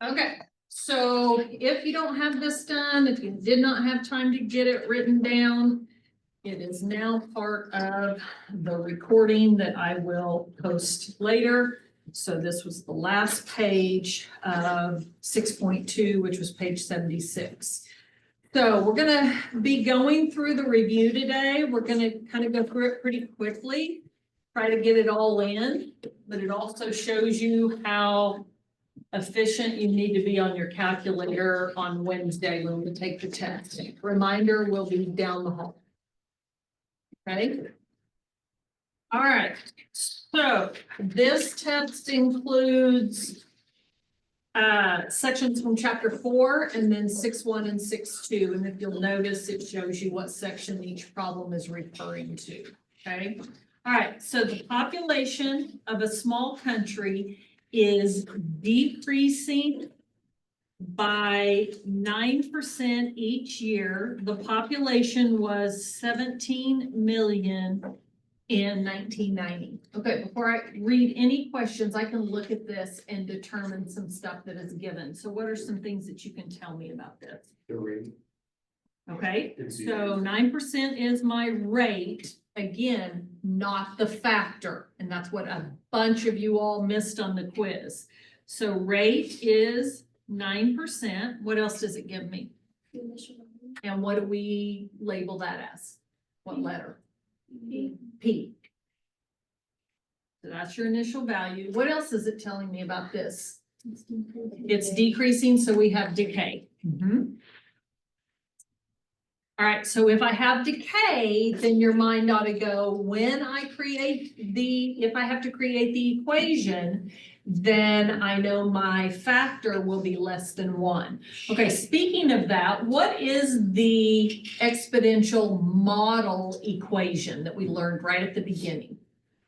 Okay, so if you don't have this done, if you did not have time to get it written down, it is now part of the recording that I will post later. So this was the last page of 6.2, which was page 76. So we're gonna be going through the review today. We're gonna kind of go through it pretty quickly, try to get it all in, but it also shows you how efficient you need to be on your calculator on Wednesday when we take the test. Reminder will be down the hall. Okay. All right, so this test includes sections from chapter 4 and then 6.1 and 6.2. And if you'll notice, it shows you what section each problem is referring to. Okay. All right, so the population of a small country is decreasing by 9% each year. The population was 17 million in 1990. Okay, before I read any questions, I can look at this and determine some stuff that is given. So what are some things that you can tell me about this? The rate. Okay, so 9% is my rate. Again, not the factor. And that's what a bunch of you all missed on the quiz. So rate is 9%. What else does it give me? And what do we label that as? What letter? P. So that's your initial value. What else is it telling me about this? It's decreasing, so we have decay. All right, so if I have decay, then your mind ought to go, when I create if I have to create the equation, then I know my factor will be less than 1. Okay, speaking of that, what is the exponential model equation that we learned right at the beginning?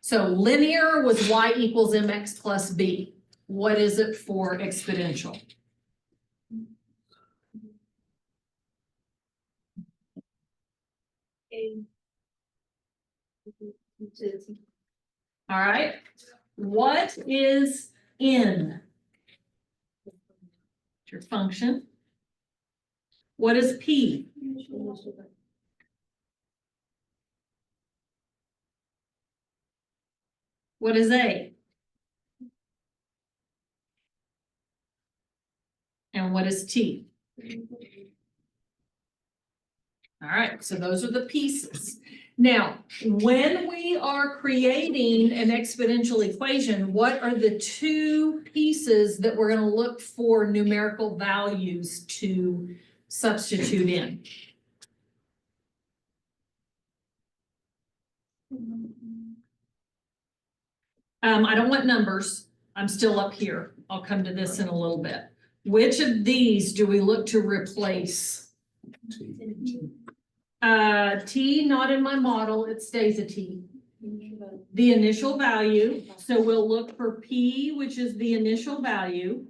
So linear was y equals mx plus b. What is it for exponential? All right, what is n? Your function. What is p? What is a? And what is t? All right, so those are the pieces. Now, when we are creating an exponential equation, what are the two pieces that we're going to look for numerical values to substitute in? I don't want numbers. I'm still up here. I'll come to this in a little bit. Which of these do we look to replace? T, not in my model, it stays a T. The initial value, so we'll look for P, which is the initial value.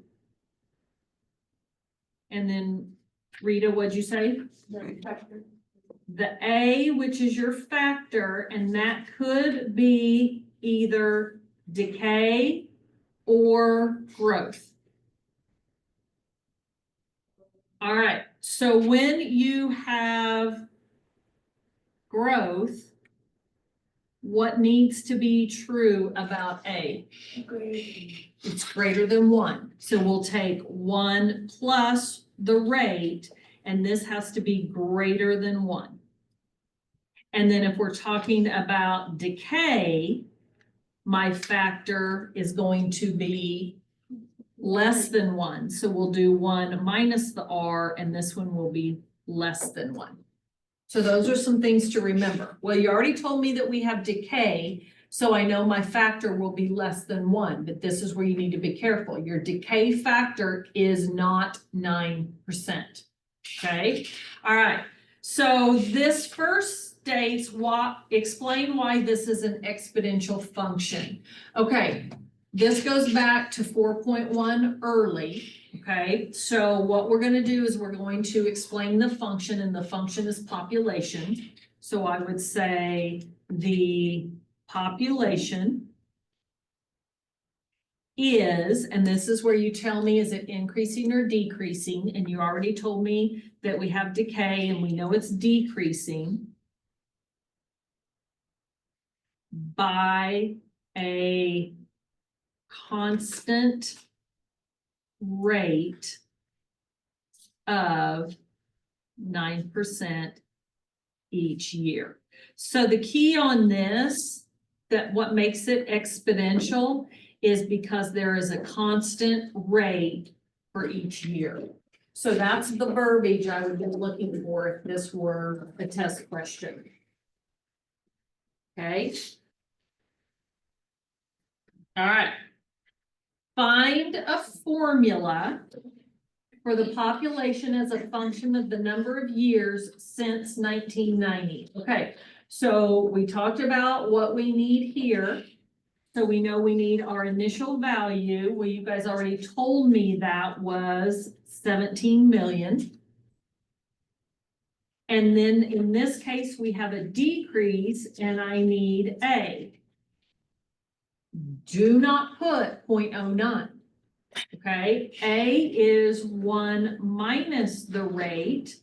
And then, Rita, what'd you say? The A, which is your factor, and that could be either decay or growth. All right, so when you have growth, what needs to be true about A? It's greater than 1. So we'll take 1 plus the rate, and this has to be greater than 1. And then if we're talking about decay, my factor is going to be less than 1. So we'll do 1 minus the R, and this one will be less than 1. So those are some things to remember. Well, you already told me that we have decay, so I know my factor will be less than 1, but this is where you need to be careful. Your decay factor is not 9%. Okay, all right. So this first states explain why this is an exponential function. Okay, this goes back to 4.1 early. Okay, so what we're going to do is we're going to explain the function, and the function is population. So I would say the population is, and this is where you tell me, is it increasing or decreasing? And you already told me that we have decay and we know it's decreasing by a constant rate of 9% each year. So the key on this, that what makes it exponential is because there is a constant rate for each year. So that's the verbiage I would be looking for if this were a test question. Okay. All right. Find a formula for the population as a function of the number of years since 1990. Okay, so we talked about what we need here. So we know we need our initial value. Well, you guys already told me that was 17 million. And then in this case, we have a decrease and I need A. Do not put 0.09. Okay, A is 1 minus the rate,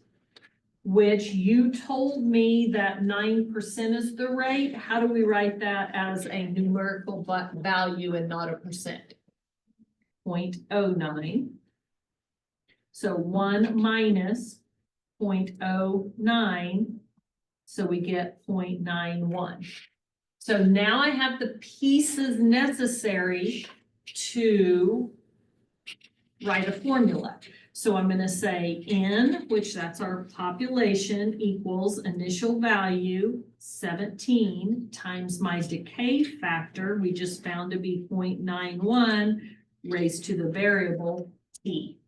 which you told me that 9% is the rate. How do we write that as a numerical value and not a percent? 0.09. So 1 minus 0.09. So we get 0.91. So now I have the pieces necessary to write a formula. So I'm going to say N, which that's our population, equals initial value 17 times my decay factor, we just found to be 0.91 raised to the variable T.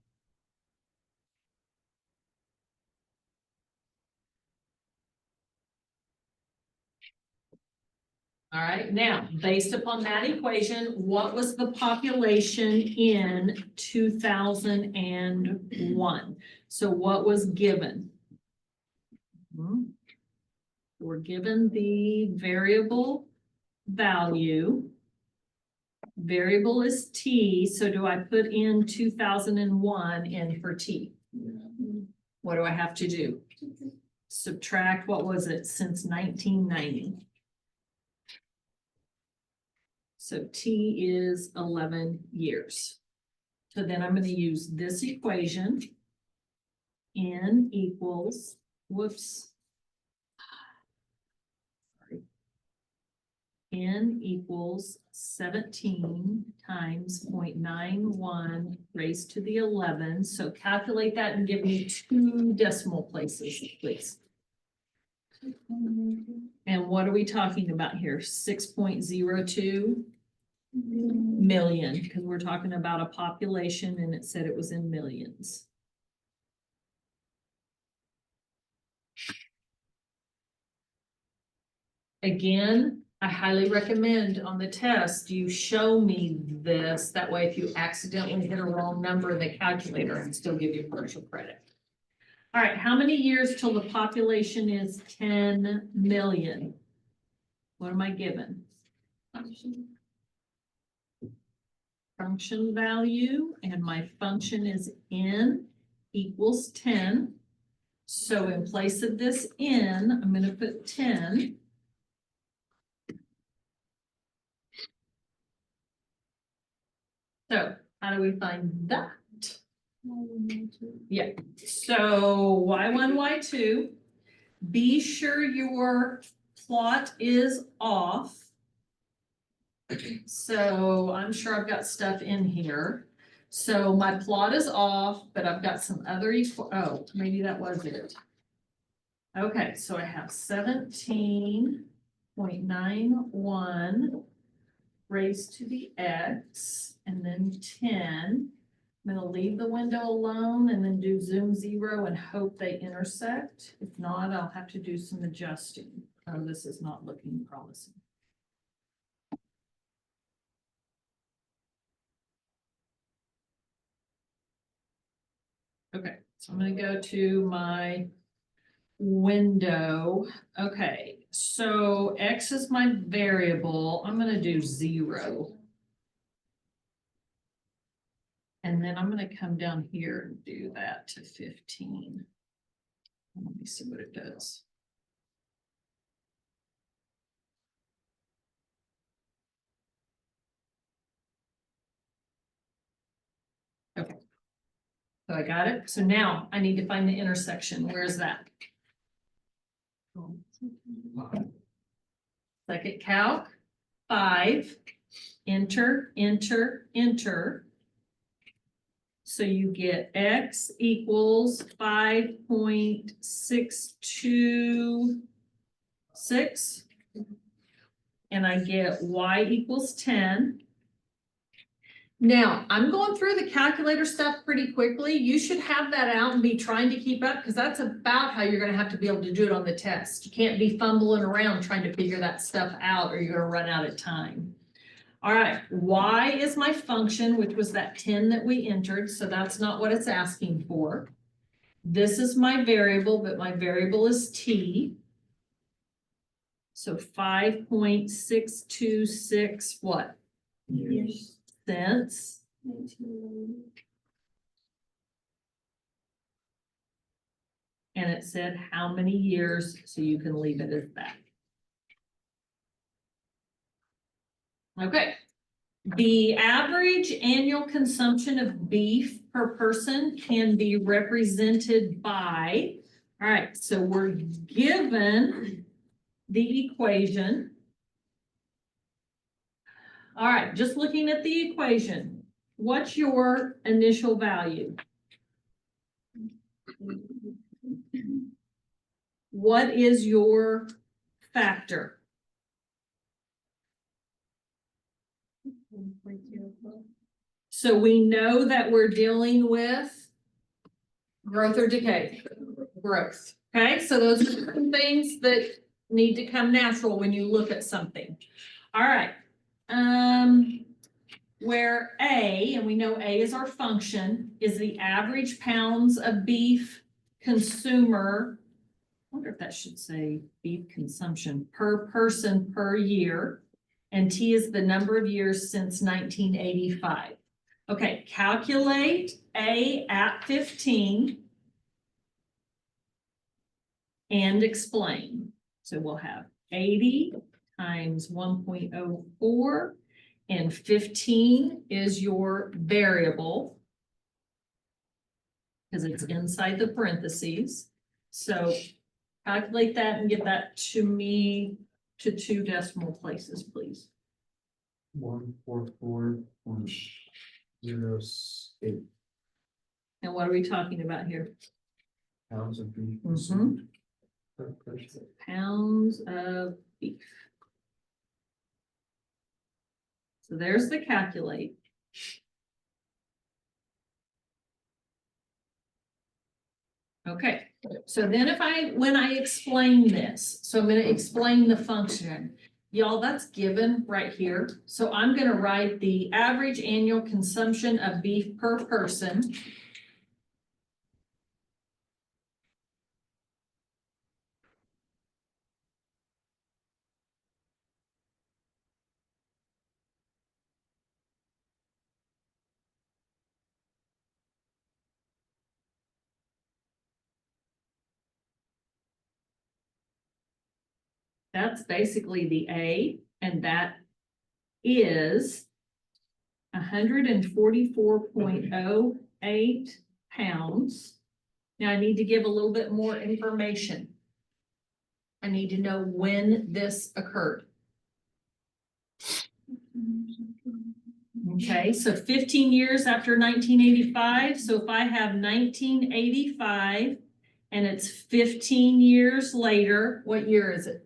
All right, now, based upon that equation, what was the population in 2001? So what was given? We're given the variable value. Variable is T, so do I put in 2001 in for T? What do I have to do? Subtract, what was it, since 1990? So T is 11 years. So then I'm going to use this equation. N equals, whoops. Sorry. N equals 17 times 0.91 raised to the 11. So calculate that and give me 2 decimal places, please. And what are we talking about here? 6.02 million, because we're talking about a population and it said it was in millions. Again, I highly recommend on the test, you show me this. That way, if you accidentally hit a wrong number in the calculator, and still give you partial credit. All right, how many years till the population is 10 million? What am I given? Function value, and my function is N equals 10. So in place of this N, I'm going to put 10. So how do we find that? Yeah, so Y1, Y2. Be sure your plot is off. So I'm sure I've got stuff in here. So my plot is off, but I've got some other oh, maybe that was it. Okay, so I have 17.91 raised to the X and then 10. I'm going to leave the window alone and then do zoom 0 and hope they intersect. If not, I'll have to do some adjusting. Oh, this is not looking promising. Okay, so I'm going to go to my window. Okay, so X is my variable. I'm going to do 0. And then I'm gonna come down here and do that to 15. Let me see what it does. Okay. So I got it. So now I need to find the intersection. Where is that? Second calc, 5, enter, enter, enter. So you get x equals 5.626. And I get y equals 10. Now, I'm going through the calculator stuff pretty quickly. You should have that out and be trying to keep up, because that's about how you're gonna have to be able to do it on the test. You can't be fumbling around trying to figure that stuff out, or you're gonna run out of time. All right, y is my function, which was that 10 that we entered, so that's not what it's asking for. This is my variable, but my variable is t. So 5.626 what? Years. Cents. And it said how many years, so you can leave it as that. Okay. The average annual consumption of beef per person can be represented by, all right, so we're given the equation. All right, just looking at the equation, what's your initial value? What is your factor? So we know that we're dealing with growth or decay? Growth. Okay, so those are some things that need to come natural when you look at something. All right. Where A, and we know A is our function, is the average pounds of beef consumer. I wonder if that should say beef consumption per person per year. And T is the number of years since 1985. Okay, calculate A at 15 and explain. So we'll have 80 times 1.04 and 15 is your variable because it's inside the parentheses. So calculate that and get that to me to 2 decimal places, please. 144.08 And what are we talking about here? pounds of beef. Mhm. Per person. Pounds of beef. So there's the calculate. Okay, so then when I explain this, so I'm going to explain the function. Y'all, that's given right here. So I'm going to write the average annual consumption of beef per person. That's basically the A, and that is 144.08 pounds. Now I need to give a little bit more information. I need to know when this occurred. Okay, so 15 years after 1985. So if I have 1985 and it's 15 years later, what year is it?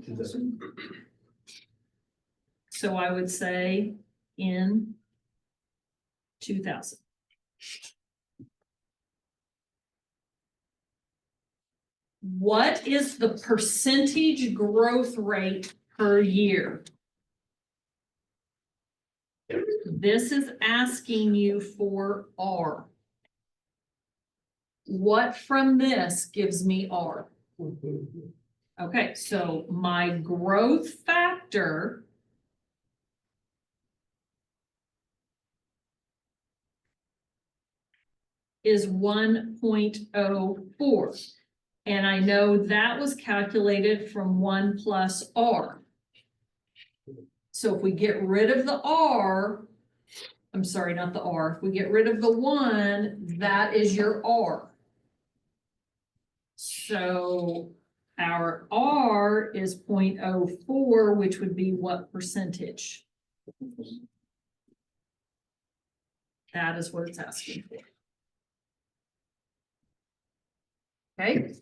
2000. So I would say in 2000. What is the percentage growth rate per year? This is asking you for R. What from this gives me R? Okay, so my growth factor is 1.04. And I know that was calculated from 1 plus R. So if we get rid of the R, I'm sorry, not the R, if we get rid of the 1, that is your R. So our R is 0.04, which would be what percentage? That is what it's asking for. Okay.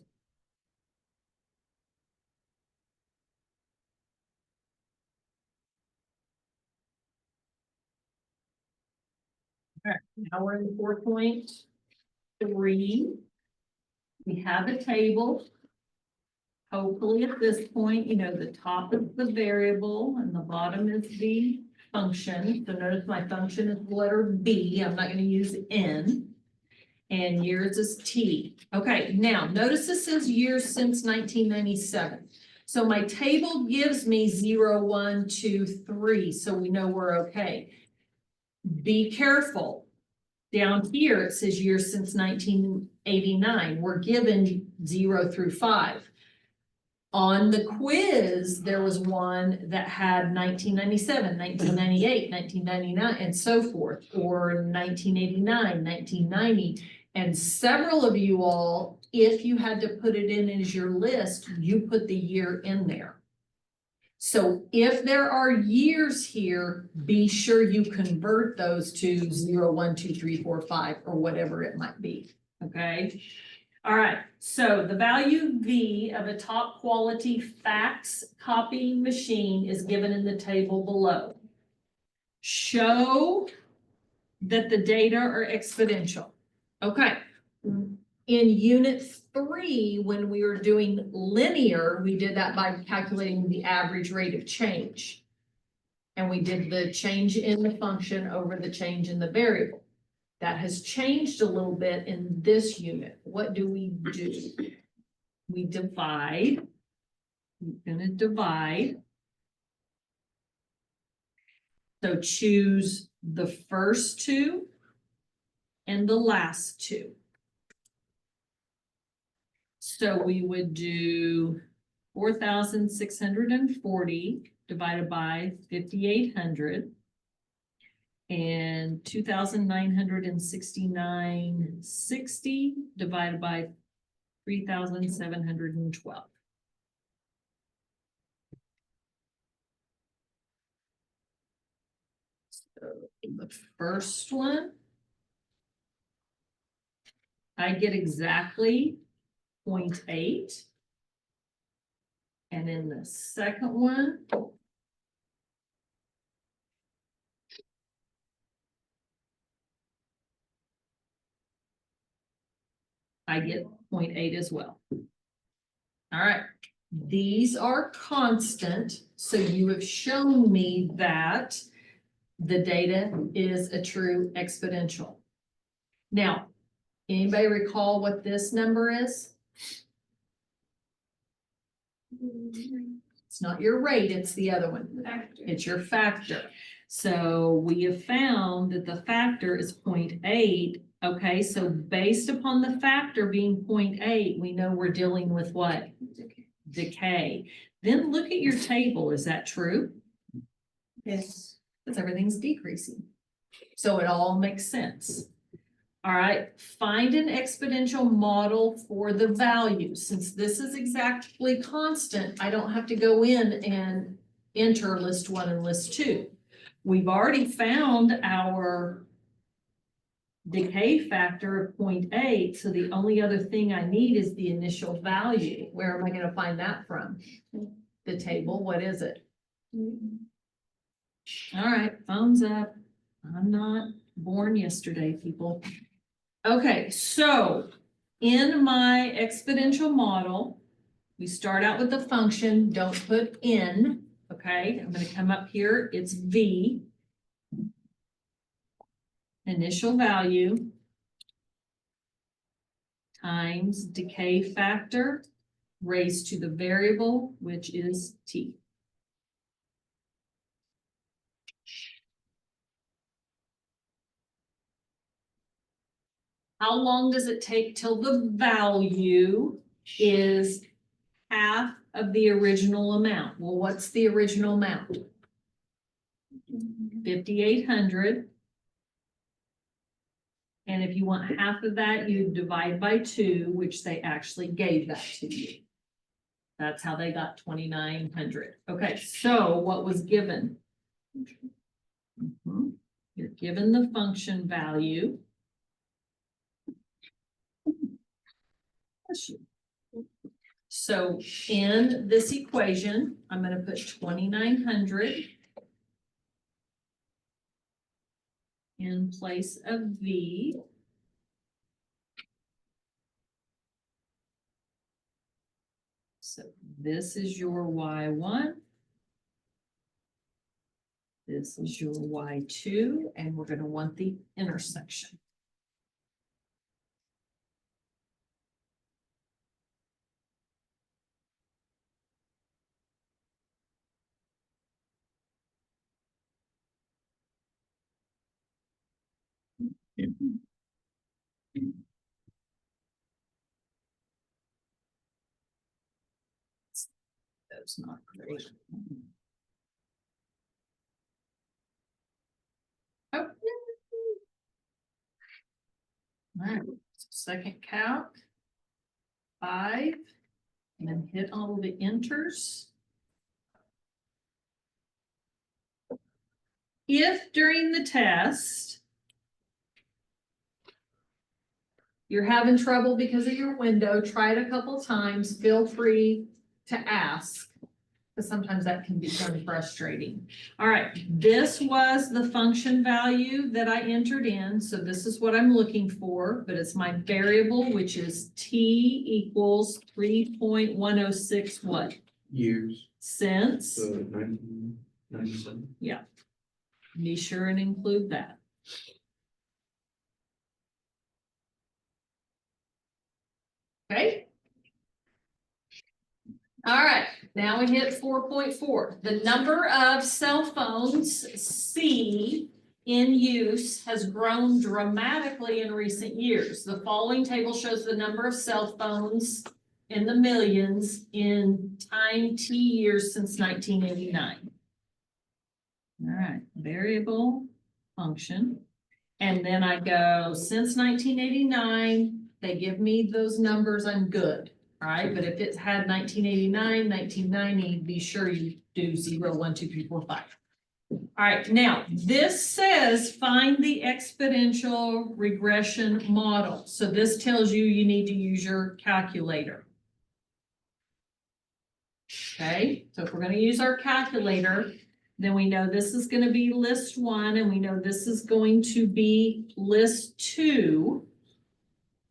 All right, now we're in 4.3. We have a table. Hopefully at this point, you know, the top is the variable and the bottom is the function. So notice my function is the letter B. I'm not going to use N. And years is T. Okay, now notice this says years since 1997. So my table gives me 0, 1, 2, 3. So we know we're okay. Be careful. Down here, it says years since 1989. We're given 0 through 5. On the quiz, there was one that had 1997, 1998, 1999, and so forth, or 1989, 1990. And several of you all, if you had to put it in as your list, you put the year in there. So if there are years here, be sure you convert those to 0, 1, 2, 3, 4, 5, or whatever it might be, okay? All right, so the value V of a top quality fax copying machine is given in the table below. Show that the data are exponential. Okay, in unit 3, when we were doing linear, we did that by calculating the average rate of change. And we did the change in the function over the change in the variable. That has changed a little bit in this unit. What do? We divide. We're gonna divide. So choose the first two and the last two. So we would do 4,640 divided by 5,800. And 2,969.60 divided by 3,712. So the first one, I get exactly 0.8. And in the second one, I get 0.8 as well. All right, these are constant, so you have shown me that the data is a true exponential. Now, anybody recall what this number is? It's not your rate, it's the other one. It's your factor. So we have found that the factor is 0.8. Okay, so based upon the factor being 0.8, we know we're dealing with what? Decay. Then look at your table. Is that true? Yes. Because everything's decreasing. So it all makes sense. All right, find an exponential model for the value. Since this is exactly constant, I don't have to go in and enter list 1 and list 2. We've already found our decay factor of 0.8, so the only other thing I need is the initial value. Where am I going to find that from? The table. What is it? All right, thumbs up. I'm not born yesterday, people. Okay, so in my exponential model, we start out with the function, don't put in, okay? I'm going to come up here, it's V, initial value, times decay factor, raised to the variable, which is T. how long does it take till the value is half of the original amount? Well, what's the original amount? 5,800. And if you want half of that, you divide by 2, which they actually gave that to you. That's how they got 2,900. Okay, so what was given? You're given the function value. So in this equation, I'm going to put 2,900 in place of V. So this is your Y1. This is your Y2, and we're going to want the intersection. That's not great. Oh. All right, second count. 5, and then hit all the enters. If during the test you're having trouble because of your window, try it a couple times, feel free to ask, because sometimes that can become frustrating. All right, this was the function value that I entered in, so this is what I'm looking for, but it's my variable, which is t equals 3.106 what? Years. Since. So 1997. Yeah. Be sure and include that. Okay. All right, now we hit 4.4. The number of cell phones C in use has grown dramatically in recent years. The following table shows the number of cell phones in the millions in time T years since 1989. All right, variable function. And then I go, since 1989, they give me those numbers, I'm good. All right, but if it's had 1989, 1990, be sure you do 0, 1, 2, 3, 4, 5. All right, now this says find the exponential regression model. So this tells you you need to use your calculator. Okay, so if we're going to use our calculator, then we know this is going to be list 1, and we know this is going to be list 2.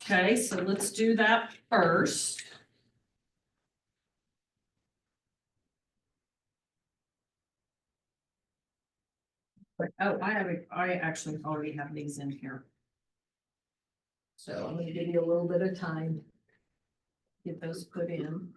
Okay, so let's do that first. Oh, I actually already have these in here. So I'm going to give you a little bit of time to get those put in.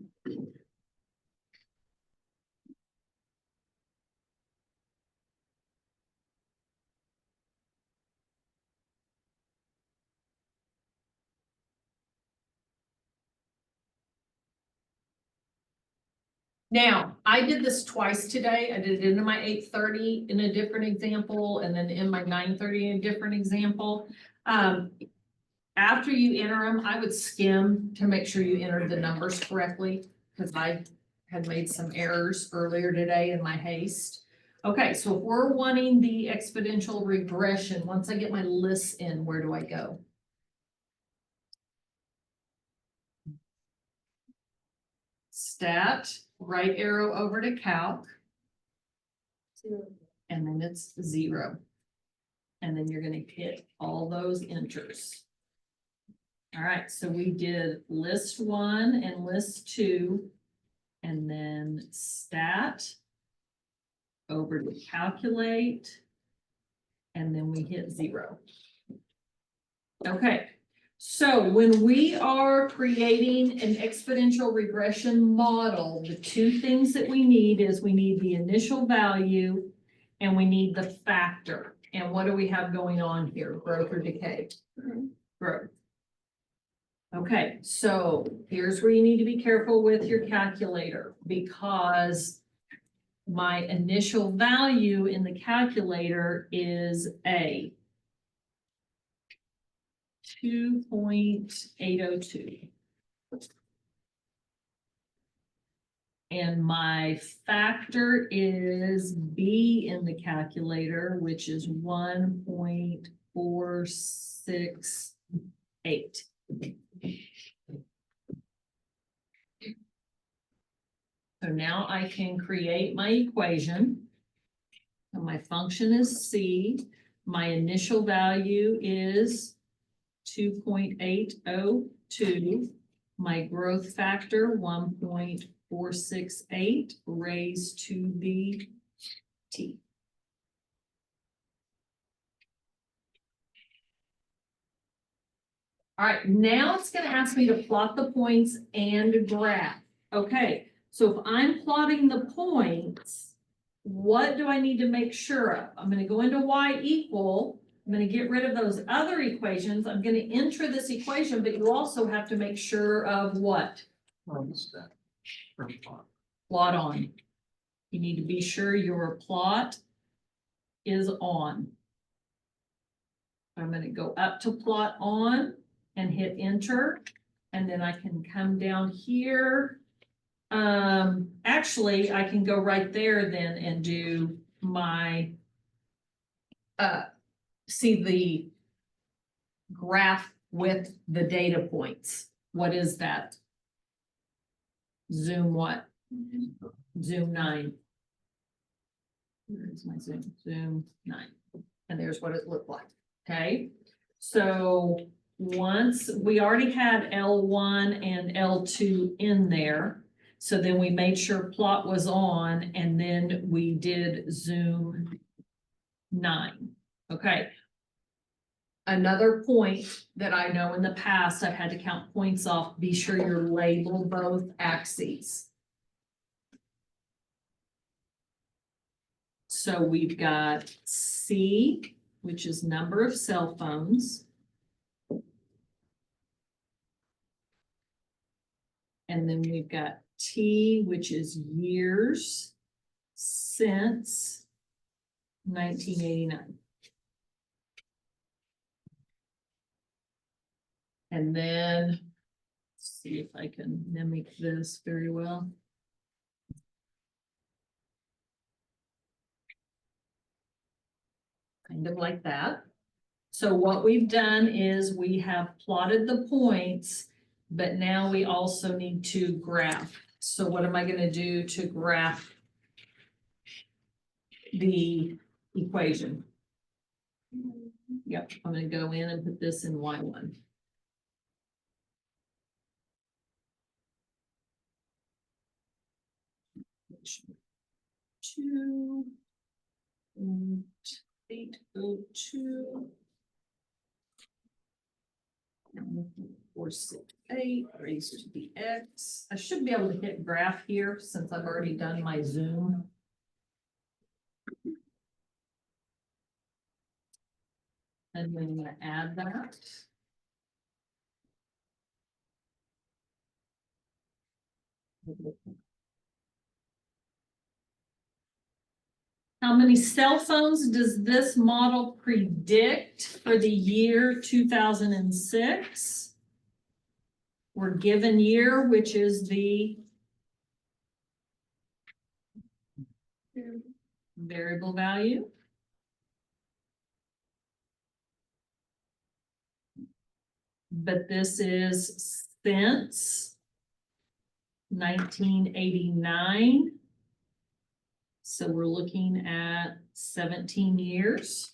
Now, I did this twice today. I did it in my 8:30 in a different example, and then in my 9:30 in a different example. After you enter them, I would skim to make sure you entered the numbers correctly, because I had made some errors earlier today in my haste. Okay, so if we're wanting the exponential regression, once I get my lists in, where do I go? Stat, right arrow over to calc. And then it's 0. And then you're going to hit all those enters. All right, so we did list 1 and list 2, and then stat, over to calculate, and then we hit 0. Okay, so when we are creating an exponential regression model, the 2 things that we need is we need the initial value and we need the factor. And what do we have going on here? Growth or decay? Growth. Okay, so here's where you need to be careful with your calculator, because my initial value in the calculator is A. 2.802. And my factor is B in the calculator, which is 1.468. So now I can create my equation. And my function is C. My initial value is 2.802. My growth factor, 1.468 raised to the T. All right, now it's gonna ask me to plot the points and graph. Okay, so if I'm plotting the points, what do I need to make sure of? I'm gonna go into y equal. I'm gonna get rid of those other equations. I'm gonna enter this equation, but you also have to make sure of what? What's that? First plot. Plot on. You need to be sure your plot is on. I'm gonna go up to plot on and hit enter, and then I can come down here. Actually, I can go right there then and do my, see the graph with the data points. What is that? Zoom what? Zoom 9. Where is my zoom? Zoom 9. And there's what it looked like. Okay, so once we already had L1 and L2 in there, so then we made sure plot was on, and then we did zoom 9. Okay. Another point that I know in the past, I've had to count points off, be sure you label both axes. So we've got C, which is number of cell phones. And then we've got T, which is years since 1989. And then, let's see if I can mimic this very well. Kind of like that. So what we've done is we have plotted the points, but now we also need to graph. So what am I going to do to graph the equation? Yep, I'm going to go in and put this in Y1. Two, 802. 468 raised to the X. I should be able to hit graph here since I've already done my zoom. And then I'm going to add that. How many cell phones does this model predict for the year 2006? We're given year, which is the variable value. But this is since 1989. So we're looking at 17 years.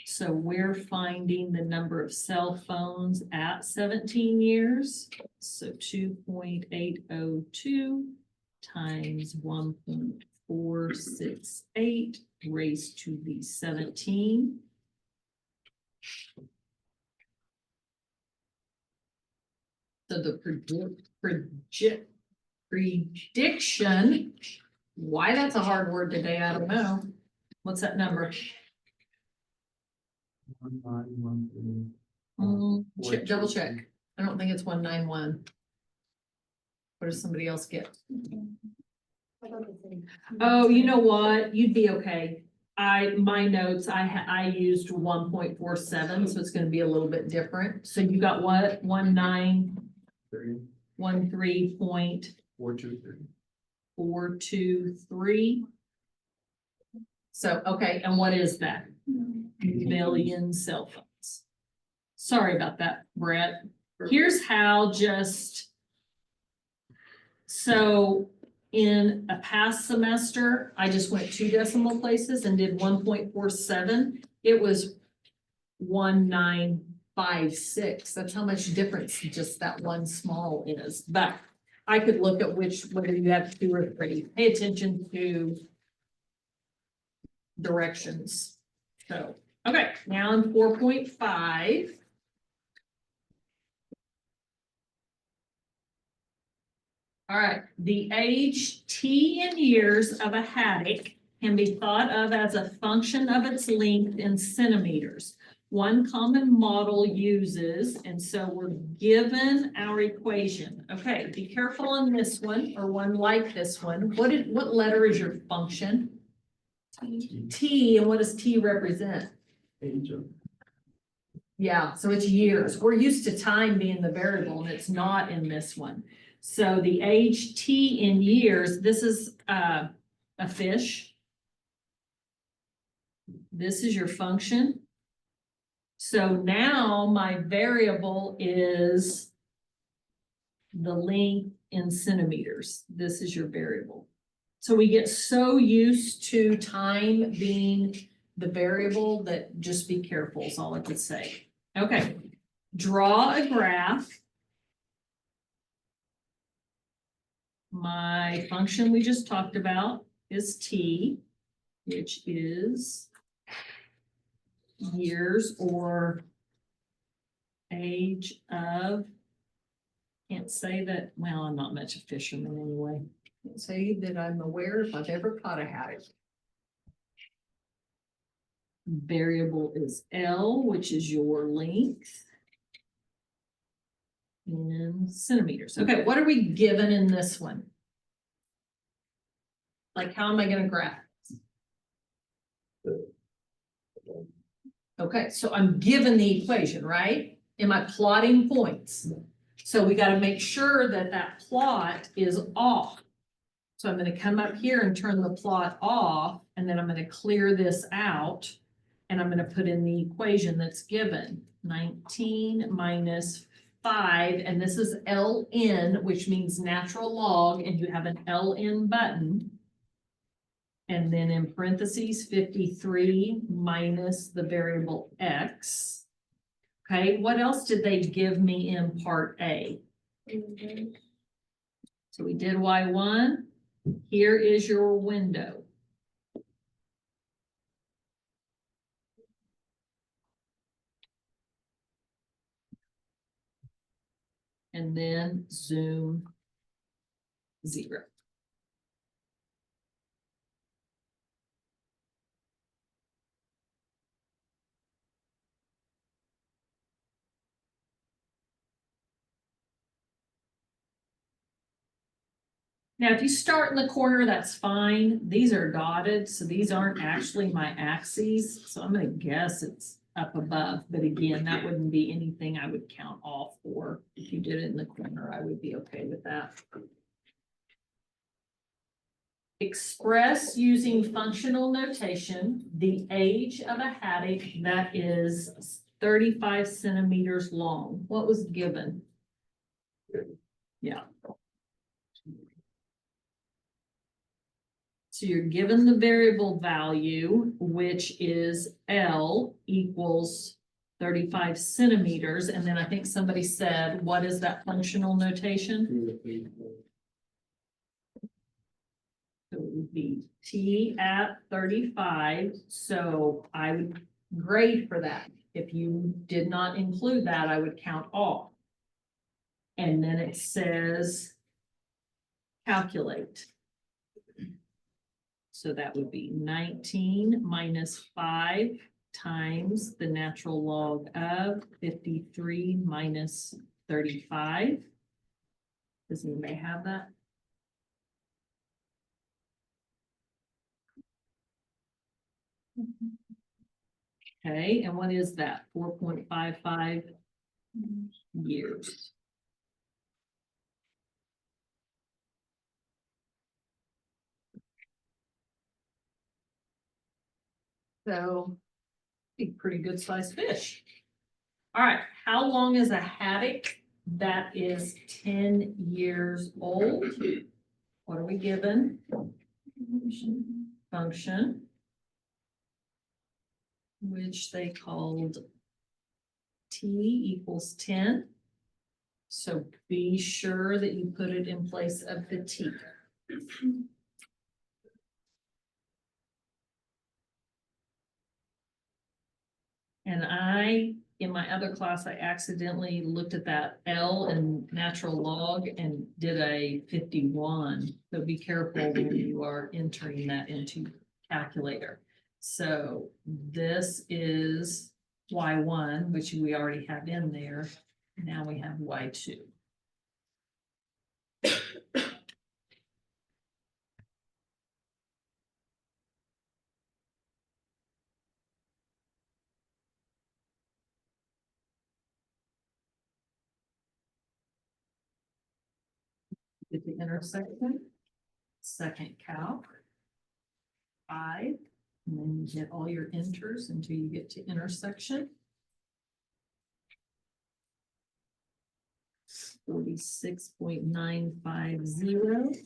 So we're finding the number of cell phones at 17 years. So 2.802 times 1.468 raised to the 17. So the prediction, why that's a hard word today, I don't know. What's that number? 1913. Double check. I don't think it's 191. What does somebody else get? Oh, you know what? You'd be okay. My notes, I used 1.47, so it's gonna be a little bit different. So you got what? 1913.423. 423. So, okay, and what is that? Million cell phones. Sorry about that, Brett. Here's how so in a past semester, I just went 2 decimal places and did 1.47. It was 1956. That's how much difference just that one small is. But I could look at whether you have 2 or 3. Pay attention to directions. So, okay, now in 4.5. All right, the age T in years of a haddock can be thought of as a function of its length in centimeters. One common model uses, and so we're given our equation. Okay, be careful on this one, or one like this one. What letter is your function? T, and what does T represent? Age of. Yeah, so it's years. We're used to time being the variable, and it's not in this one. So the age T in years, this is a fish. This is your function. So now my variable is the length in centimeters. This is your variable. So we get so used to time being the variable that just be careful is all I could say. Okay, draw a graph. My function we just talked about is T, which is years or age of, can't say that, well, I'm not much a fisherman anyway. Can't say that I'm aware if I've ever caught a haddock. Variable is L, which is your length in centimeters. Okay, what are we given in this one? Like, how am I going to graph this? Okay, so I'm given the equation, right? Am I plotting points? So we got to make sure that that plot is off. So I'm going to come up here and turn the plot off, and then I'm going to clear this out, and I'm going to put in the equation that's given. 19 minus 5, and this is LN, which means natural log, and you have an LN button. And then in parentheses, 53 minus the variable X. Okay, what else did they give me in part A? So we did Y1. Here is your window. And then zoom 0. Now, if you start in the corner, that's fine. These are dotted, so these aren't actually my axes. So I'm going to guess it's up above. But again, that wouldn't be anything I would count off for. If you did it in the corner, I would be okay with that. Express using functional notation the age of a haddock that is 35 centimeters long. What was given? Yeah. So you're given the variable value, which is L equals 35 centimeters. And then I think somebody said, what is that functional notation? So it would be T at 35. So I would grade for that. If you did not include that, I would count off. And then it says calculate. So that would be 19 minus 5 times the natural log of 53 minus 35. Does anybody have that? Okay, and what is that? 4.55 years. So, a pretty good sized fish. All right, how long is a haddock that is 10 years old? What are we given? Function. Which they called t equals 10. So be sure that you put it in place of the t. And in my other class, I accidentally looked at that L in natural log and did a 51. So be careful when you are entering that into calculator. So this is Y1, which we already have in there. Now we have Y2. Get the intersection, second calc, 5, and then you get all your enters until you get to intersection. 46.950.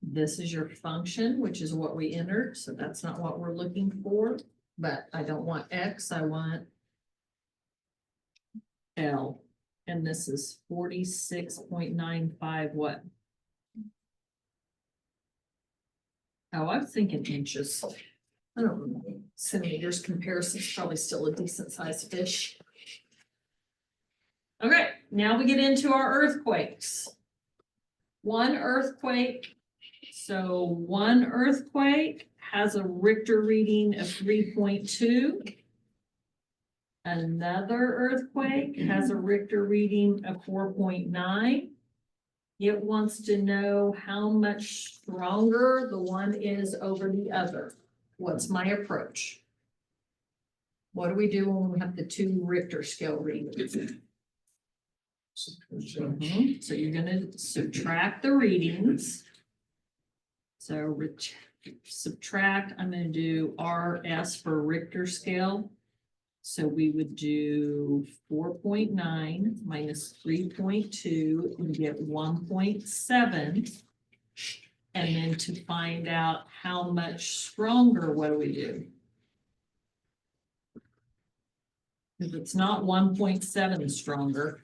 This is your function, which is what we entered, so that's not what we're looking for, but I don't want X, I want L. And this is 46.95 what? Oh, I was thinking inches. I don't know. Centimeters comparison is probably still a decent sized fish. Okay, now we get into our earthquakes. One earthquake. So one earthquake has a Richter reading of 3.2. Another earthquake has a Richter reading of 4.9. It wants to know how much stronger the one is over the other. What's my approach? What do we do when we have the two Richter scale readings? So you're gonna subtract the readings. So subtract, I'm gonna do RS for Richter scale. So we would do 4.9 minus 3.2 and get 1.7. And then to find out how much stronger, what do we do? If it's not 1.7 stronger,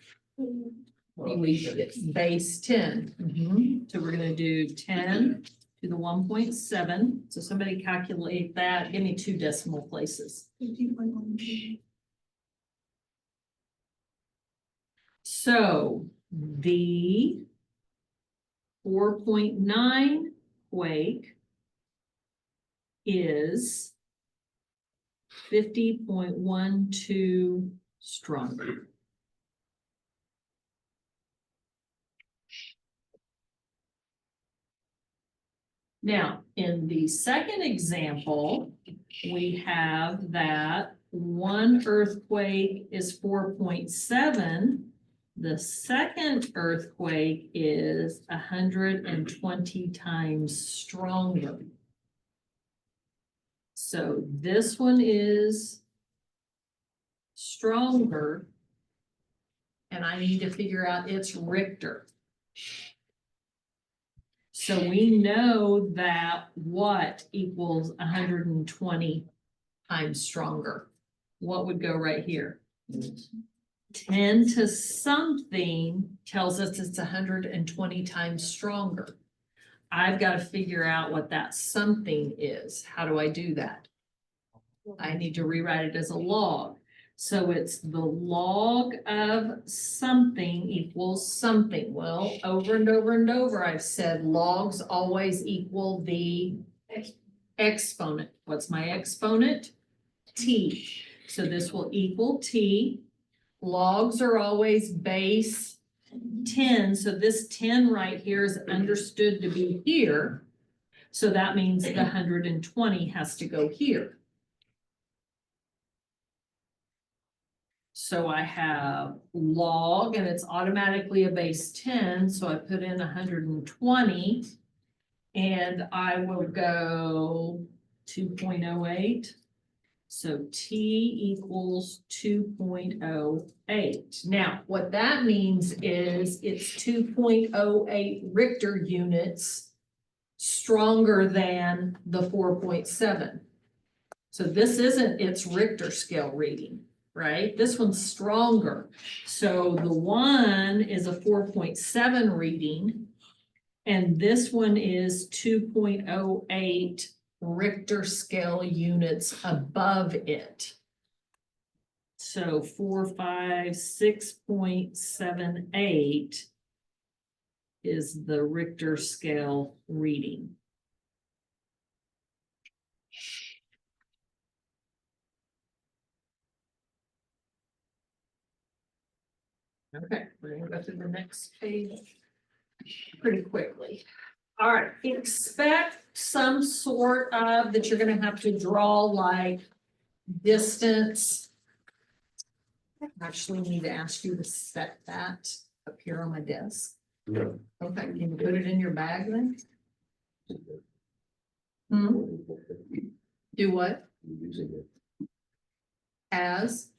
it's base 10. So we're gonna do 10 to the 1.7. So somebody calculate that. Give me 2 decimal places. So the 4.9 quake is 50.12 stronger. Now, in the second example, we have that one earthquake is 4.7. The second earthquake is 120 times stronger. So this one is stronger, and I need to figure out its Richter. So we know that what equals 120 times stronger? What would go right here? 10 to something tells us it's 120 times stronger. I've got to figure out what that something is. How do I do that? I need to rewrite it as a log. So it's the log of something equals something. Well, over and over and over, I've said logs always equal the exponent. What's my exponent? T. So this will equal T. Logs are always base 10, so this 10 right here is understood to be here. So that means the 120 has to go here. So I have log and it's automatically a base 10, so I put in 120 and I will go 2.08. So T equals 2.08. Now, what that means is it's 2.08 Richter units stronger than the 4.7. So this isn't its Richter scale reading, right? This one's stronger. So the one is a 4.7 reading, and this one is 2.08 Richter scale units above it. So 456.78 is the Richter scale reading. Okay, we're gonna go through the next page pretty quickly. All right, expect some sort of that you're gonna have to draw like distance. I actually need to ask you to set that up here on my desk. Yeah. Okay, can you put it in your bag then? Hmm, do what? Using it. As,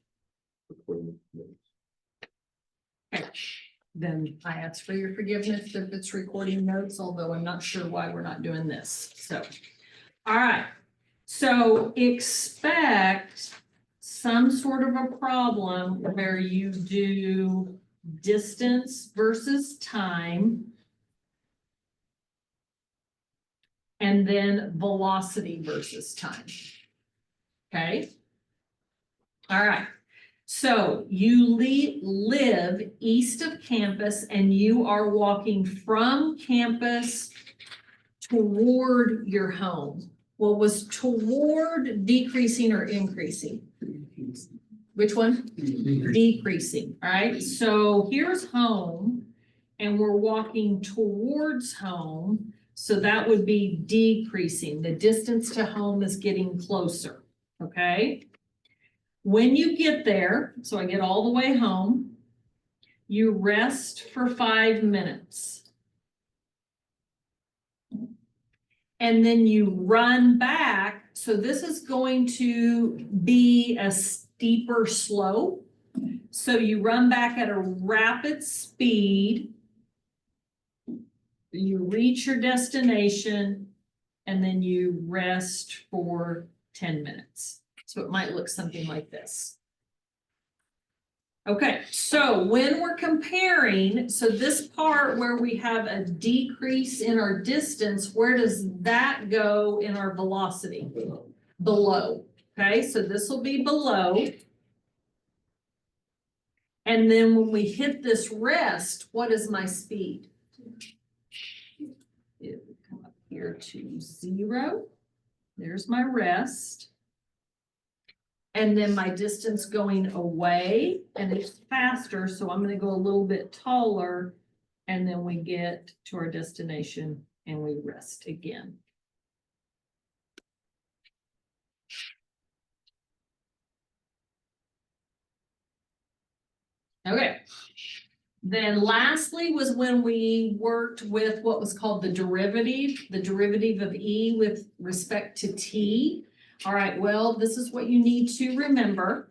Recording notes. okay, then I ask for your forgiveness if it's recording notes, although I'm not sure why we're not doing this, so. All right, so expect some sort of a problem where you do distance versus time. And then velocity versus time. Okay? All right. So you live east of campus and you are walking from campus toward your home. Well, was toward decreasing or increasing? Which one? Decreasing. All right. So here's home and we're walking towards home. So that would be decreasing. The distance to home is getting closer, okay? When you get there, so I get all the way home, you rest for 5 minutes. And then you run back. So this is going to be a steeper slope. So you run back at a rapid speed. You reach your destination and then you rest for 10 minutes. So it might look something like this. Okay, so when we're comparing, so this part where we have a decrease in our distance, where does that go in our velocity? Below. Okay, so this will be below. And then when we hit this rest, what is my speed? It would come up here to 0. There's my rest. And then my distance going away, and it's faster, so I'm gonna go a little bit taller, and then we get to our destination and we rest again. Okay. Then lastly was when we worked with what was called the derivative of E with respect to T. All right, well, this is what you need to remember.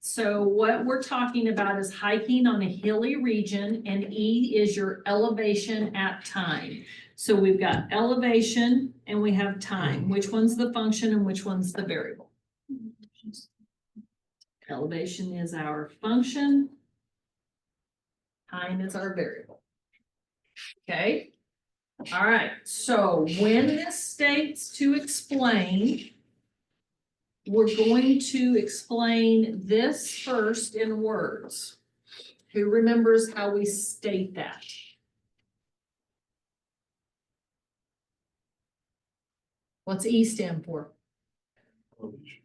So what we're talking about is hiking on a hilly region, and E is your elevation at time. So we've got elevation and we have time. Which one's the function and which one's the variable? Elevation is our function. Time is our variable. Okay. All right. So when this states to explain, we're going to explain this first in words. Who remembers how we state that? What's E stand for?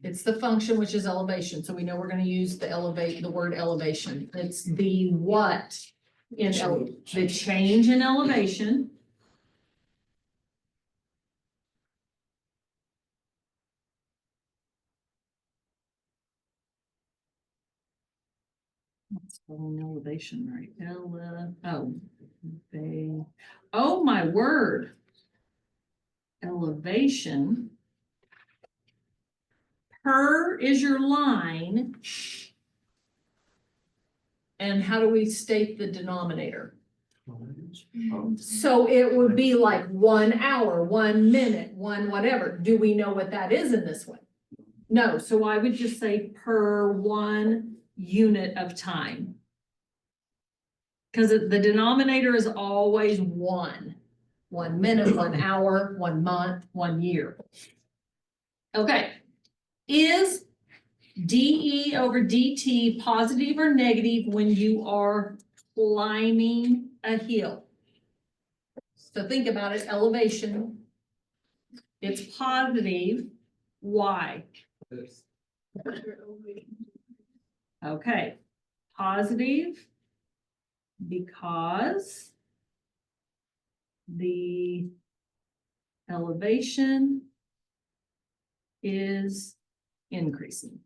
It's the function, which is elevation, so we know we're gonna use the word elevation. It's the what in the change in elevation. Let's spell elevation right. Oh my word. Elevation. Per is your line. And how do we state the denominator? So it would be like 1 hour, 1 minute, one whatever. Do we know what that is in this one? No, so I would just say per 1 unit of time. Because the denominator is always 1. 1 minute, 1 hour, 1 month, 1 year. Okay. Is dE over dt positive or negative when you are climbing a hill? So think about it, elevation. It's positive. Why? Okay, positive because the elevation is increasing.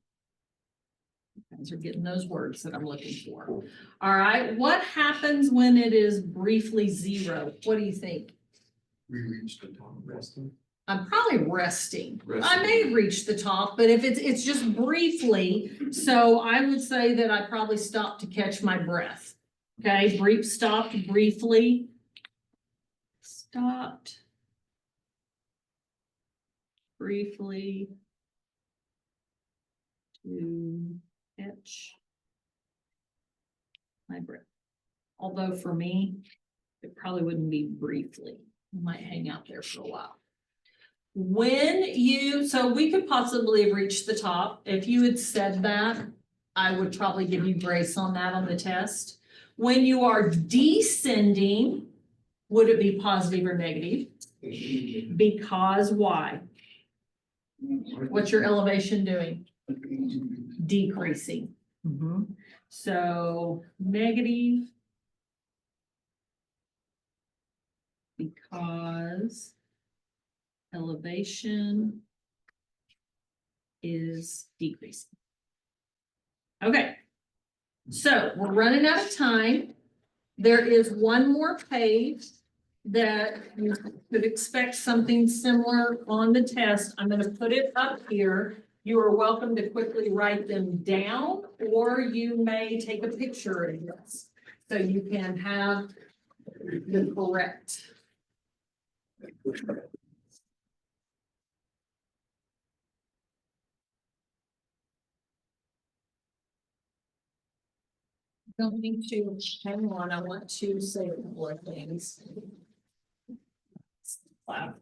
You guys are getting those words that I'm looking for. All right, what happens when it is briefly 0? What do you think? We reached the top resting. I'm probably resting. I may have reached the top, but if it's just briefly, so I would say that I probably stopped to catch my breath. Okay, stopped briefly. Stopped briefly to catch my breath. Although for me, it probably wouldn't be briefly. I might hang out there for a while. So we could possibly have reached the top. If you had said that, I would probably give you grace on that on the test. When you are descending, would it be positive or negative? Because why? What's your elevation doing? Decreasing. So negative because elevation is decreasing. Okay, so we're running out of time. There is one more page that you could expect something similar on the test. I'm going to put it up here. You are welcome to quickly write them down, or you may take a picture of this so you can have the correct. Going to hang on, I want to say a couple of things. Wow.